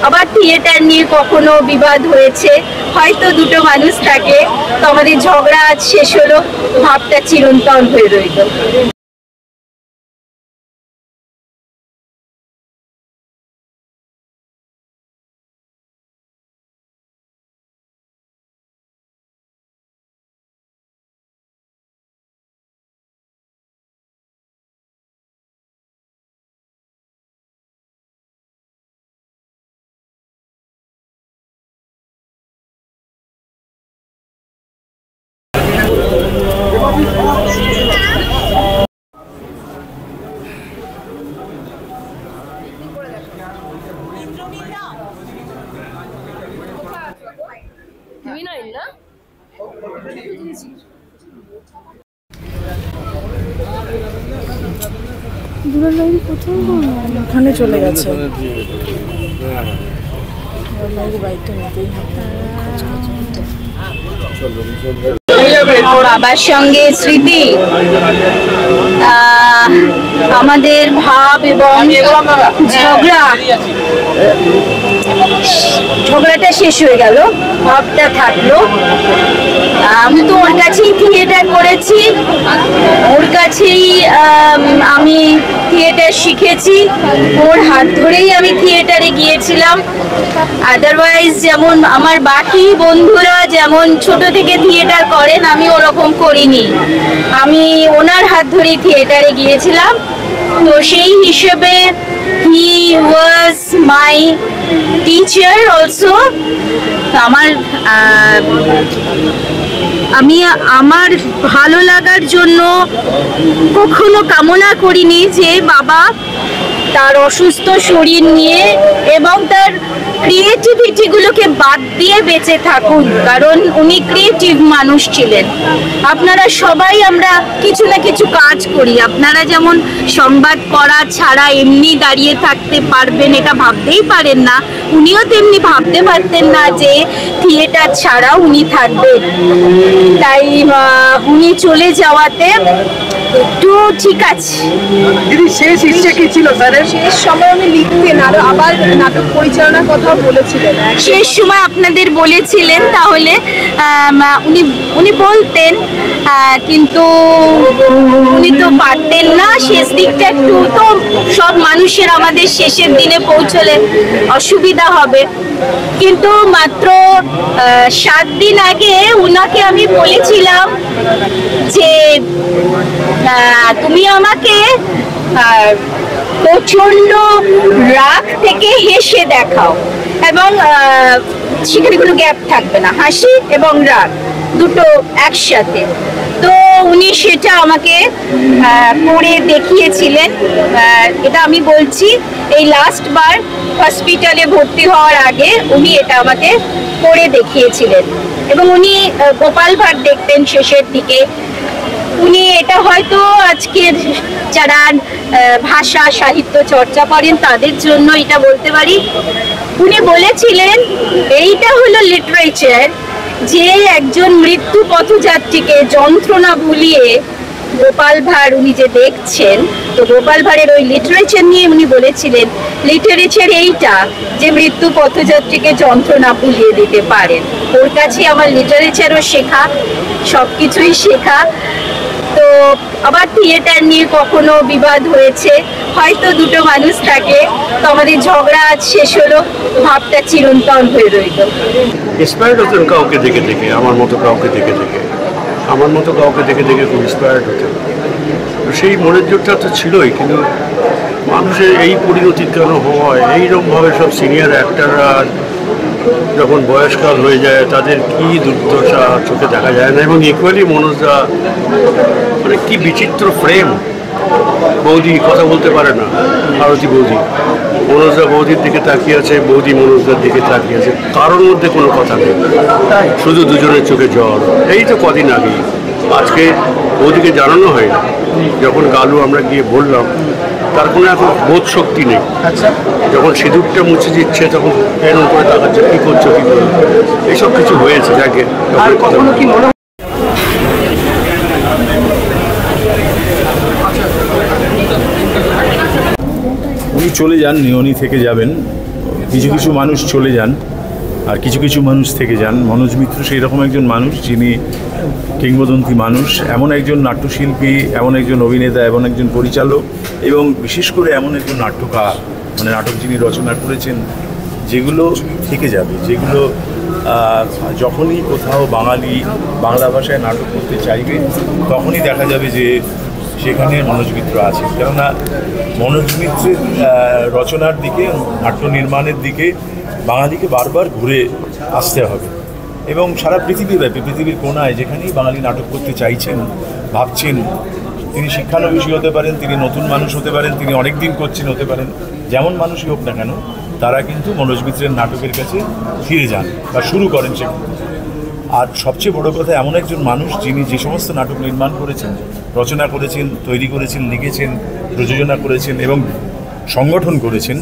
আবার থিয়েটার নিয়ে কখনো বিবাদ হয়েছে, হয়তো দুটো মানুষ থাকে, তো আমাদের ঝগড়া আজ শেষ হলো, ভাবটা চিরন্তন হয়ে রইল। ওখানে চলে গেছে, বাইকটা নিতেই বাবার সঙ্গে স্মৃতি, আমাদের ভাব এবং ঝগড়াটা শেষ হয়ে গেল, ভাবটা থাকলো। আমি তো ওর কাছেই থিয়েটার করেছি, ওর কাছেই আমি থিয়েটার শিখেছি, ওর হাত ধরেই আমি থিয়েটারে গিয়েছিলাম। আদারওয়াইজ যেমন আমার বাকি বন্ধুরা যেমন ছোট থেকে থিয়েটার করেন, আমি ওরকম করিনি, আমি ওনার হাত ধরেই থিয়েটারে গিয়েছিলাম। তো সেই হিসেবে হি ওয়াজ মাই টিচার অলসো। আমি আমার ভালো লাগার জন্য কখনো কামনা করিনি যে বাবা তার অসুস্থ শরীর নিয়ে এবং তার ক্রিয়েটিভিটি গুলোকে বাদ দিয়ে বেঁচে থাকুন, কারণ উনি ক্রিয়েটিভ মানুষ ছিলেন। আপনারা সবাই আমরা কিছু না কিছু কাজ করি, আপনারা যেমন সংবাদ পড়া ছাড়া এমনি দাঁড়িয়ে থাকতে পারবেন এটা ভাবতেই পারেন না, উনিও তেমনি ভাবতে পারতেন না যে থিয়েটার ছাড়া উনি থাকবেন। তাই উনি চলে যাওয়াতে একটু ঠিক আছে। দিদি শেষ ইচ্ছে কি ছিল স্যারের? শেষ সময় উনি লিখতেন আর আবার নাটক পরিচালনার কথা বলেছিলেন, শেষ সময় আপনাদের বলেছিলেন, তাহলে উনি বলতেন, কিন্তু উনি তো পারতেন না। শেষ দিকটা একটু তো সব মানুষের আমাদের শেষের দিনে পৌঁছলে অসুবিধা হবে, কিন্তু মাত্র 7 দিন আগে উনাকে আমি বলেছিলাম যে তুমি আমাকে প্রচন্ড রাগ থেকে হেসে দেখাও, এবং সেখানে কোনো গ্যাপ থাকবে না, হাসি এবং রাগ দুটো একসাথে। তো উনি সেটা আমাকে করে দেখিয়েছিলেন। এটা আমি বলছি, এই লাস্ট বার হসপিটালে ভর্তি হওয়ার আগে উনি এটা আমাকে করে দেখিয়েছিলেন, এবং উনি গোপাল ভাঁড় দেখতেন শেষের দিকে। উনি এটা হয়তো আজকের যারা ভাষা সাহিত্য চর্চা করেন তাদের জন্য এটা বলতে পারি, উনি বলেছিলেন এইটা হলো লিটারেচার, যে একজন মৃত্যু পথযাত্রীকে যন্ত্রণা ভুলিয়ে গোপাল ভাঁড় উনি যে দেখছেন, তো গোপাল ভাঁড়ের ওই লিটারেচার নিয়ে উনি বলেছিলেন লিটারেচার এইটা যে মৃত্যু পথযাত্রীকে যন্ত্রণা ভুলিয়ে দিতে পারেন। ওর কাছে আমার লিটারেচারও শেখা, সবকিছুই শেখা। তো আবার থিয়েটার নিয়ে কখনো বিবাদ হয়েছে, হয়তো দুটো মানুষ থাকে, তো আমাদের ঝগড়া আজ শেষ হলো, ভাবটা চিরন্তন হয়ে রইল। ইন্সপায়ার্ড হতেন কাউকে দেখে দেখে, আমার মতো কাউকে দেখে দেখে, আমার মতো কাউকে দেখে দেখে খুব ইন্সপায়ার্ড হতেন। সেই মনের জোরটা তো ছিলই, কিন্তু মানুষের এই পরিণতি কেন হয়? এইরকমভাবে সব সিনিয়র অ্যাক্টাররা যখন বয়সকাল হয়ে যায় তাদের কি দুর্দশা চোখে দেখা যায় না। এবং ইকুয়ালি মনোজদা, মানে কি বিচিত্র ফ্রেম। বৌদি কথা বলতে পারে না, ভারতী বৌদি মনোজদা বৌদির দিকে তাকিয়ে আছে, বৌদি মনোজদার দিকে তাকিয়ে আছে, কারোর মধ্যে কোনো কথা নেই, শুধু দুজনের চোখে জল। এই তো কদিন আগে, আজকে বৌদিকে জানানো হয় না, যখন গালু আমরা গিয়ে বললাম তার কোনো এখন বোধ শক্তি নেই। যখন সিঁদুরটা মুছে দিচ্ছে তখন এরকম করে তাকাচ্ছে, কী করছো কী করো, এইসব কিছু হয়েছে। যাকে উনি চলে যাননি, উনি থেকে যাবেন, কিছু কিছু মানুষ চলে যান আর কিছু কিছু মানুষ থেকে যান। মনোজ মিত্র সেই রকম একজন মানুষ যিনি কিংবদন্তি মানুষ, এমন একজন নাট্যশিল্পী, এমন একজন অভিনেতা, এমন একজন পরিচালক এবং বিশেষ করে এমন একজন নাট্যকার, মানে নাটক যিনি রচনা করেছেন যেগুলো থেকে যাবে, যেগুলো যখনই কোথাও বাঙালি বাংলা ভাষায় নাটক করতে চাইবে তখনই দেখা যাবে যে সেখানে মনোজ মিত্র আছে। কেননা মনোজ মিত্রের রচনার দিকে, নাট্য নির্মাণের দিকে বাঙালিকে বারবার ঘুরে আসতে হবে এবং সারা পৃথিবীব্যাপী, পৃথিবীর কোনায় যেখানেই বাঙালি নাটক করতে চাইছেন, ভাবছেন, তিনি শিক্ষানবিশী হতে পারেন, তিনি নতুন মানুষ হতে পারেন, তিনি অনেক দিন করছেন হতে পারেন, যেমন মানুষই হোক না কেন, তারা কিন্তু মনোজ মিত্রের নাটকের কাছে ফিরে যান বা শুরু করেন সেখানে। আর সবচেয়ে বড় কথা, এমন একজন মানুষ যিনি যে সমস্ত নাটক নির্মাণ করেছেন, রচনা করেছেন, তৈরি করেছেন, লিখেছেন, প্রযোজনা করেছেন এবং সংগঠন করেছেন,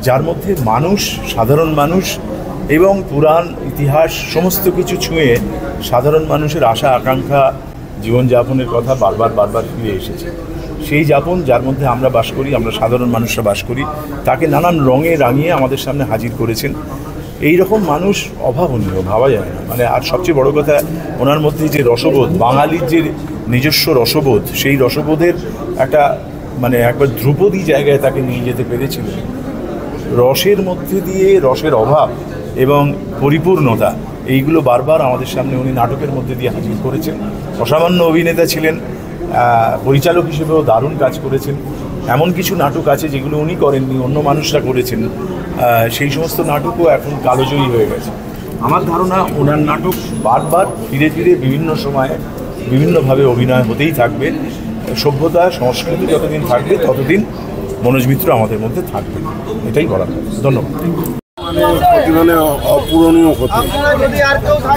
যার মধ্যে মানুষ, সাধারণ মানুষ এবং পুরাণ ইতিহাস সমস্ত কিছু ছুঁয়ে সাধারণ মানুষের আশা আকাঙ্ক্ষা, জীবনযাপনের কথা বারবার ফিরে এসেছে। সেই যাপন যার মধ্যে আমরা বাস করি, আমরা সাধারণ মানুষরা বাস করি, তাকে নানান রঙে রাঙিয়ে আমাদের সামনে হাজির করেছেন। এই রকম মানুষ অভাবনীয়, ভাবা যায় না। মানে আর সবচেয়ে বড় কথা, ওনার মধ্যে যে রসবোধ, বাঙালির যে নিজস্ব রসবোধ, সেই রসবোধের একটা মানে একবার ধ্রুপদী জায়গায় তাকে নিয়ে যেতে পেরেছিলেন। রসের মধ্যে দিয়ে রসের অভাব এবং পরিপূর্ণতা, এইগুলো বারবার আমাদের সামনে উনি নাটকের মধ্যে দিয়ে হাজির করেছেন। অসামান্য অভিনেতা ছিলেন, পরিচালক হিসেবেও দারুণ কাজ করেছেন। এমন কিছু নাটক আছে যেগুলো উনি করেননি, অন্য মানুষরা করেছেন, সেই সমস্ত নাটকও এখন কালোজয়ী হয়ে গেছে। আমার ধারণা ওনার নাটক বারবার ফিরে ফিরে বিভিন্ন সময়ে বিভিন্নভাবে অভিনয় হতেই থাকবে। সভ্যতা, সংস্কৃতি যতদিন থাকবে ততদিন মনোজ মিত্র আমাদের মধ্যে থাকবে, এটাই বলা। ধন্যবাদ। মানে অপূরণীয় ক্ষতি।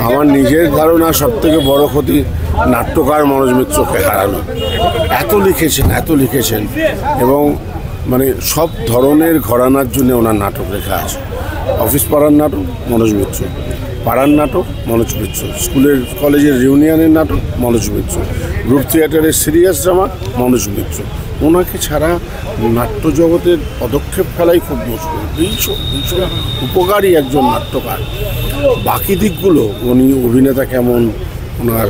আমার নিজের ধারণা সবথেকে বড় ক্ষতি নাট্যকার মনোজ মিত্রকে হারানো। এত লিখেছেন এবং মানে সব ধরনের ঘরানার জন্য ওনার নাটক লেখা আছে। অফিস পাড়ার নাটক মনোজ মিত্র, পাড়ার নাটক মনোজ মিত্র, স্কুলের কলেজের রিউনিয়নের নাটক মনোজ মিত্র, গ্রুপ থিয়েটারের সিরিয়াস ড্রামা মনোজ মিত্র। ওনাকে ছাড়া নাট্য জগতের পদক্ষেপ ফেলাই খুব মুশকিল। ভীষণ উপকারী একজন নাট্যকার। বাকি দিকগুলো, উনি অভিনেতা কেমন, ওনার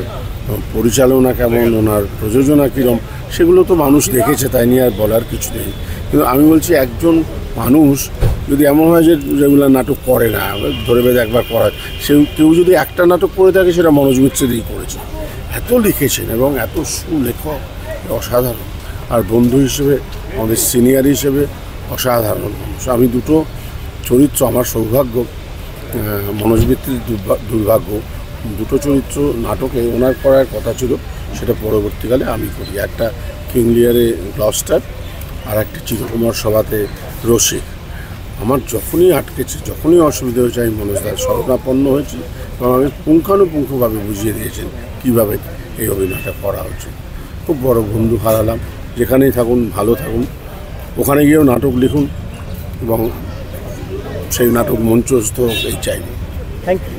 পরিচালনা কেমন, ওনার প্রযোজনা কীরকম, সেগুলো তো মানুষ দেখেছে, তাই নিয়ে আর বলার কিছু নেই। কিন্তু আমি বলছি, একজন মানুষ যদি এমন হয় যে রেগুলার নাটক করে না, ধরে বেঁধে একবার করায়, কেউ যদি একটা নাটক করে থাকে সেটা মনোজ মিত্রেরই করেছে। এত লিখেছেন এবং এত সুলেখক, অসাধারণ। আর বন্ধু হিসেবে, আমাদের সিনিয়র হিসেবে অসাধারণ মানুষ। আমি দুটো চরিত্র, আমার সৌভাগ্য, মনোজ মিত্রের দুর্ভাগ্য, দুটো চরিত্র নাটকে ওনার করার কথা ছিল, সেটা পরবর্তীকালে আমি করি। একটা কিং লিয়ারে গ্লস্টার, আর একটা চিরকুমার সভাতে রসিক। আমার যখনই আটকেছে, যখনই অসুবিধা হয়েছে, আমি মনোজদার শরণাপন্ন হয়েছি এবং আমি পুঙ্খানুপুঙ্খভাবে বুঝিয়ে দিয়েছেন কীভাবে এই অভিনয়টা করা হচ্ছে। খুব বড় বন্ধু হারালাম। যেখানেই থাকুন, ভালো থাকুন, ওখানে গিয়েও নাটক লিখুন এবং সেই নাটক মঞ্চস্থ এই চাইব। Thank you.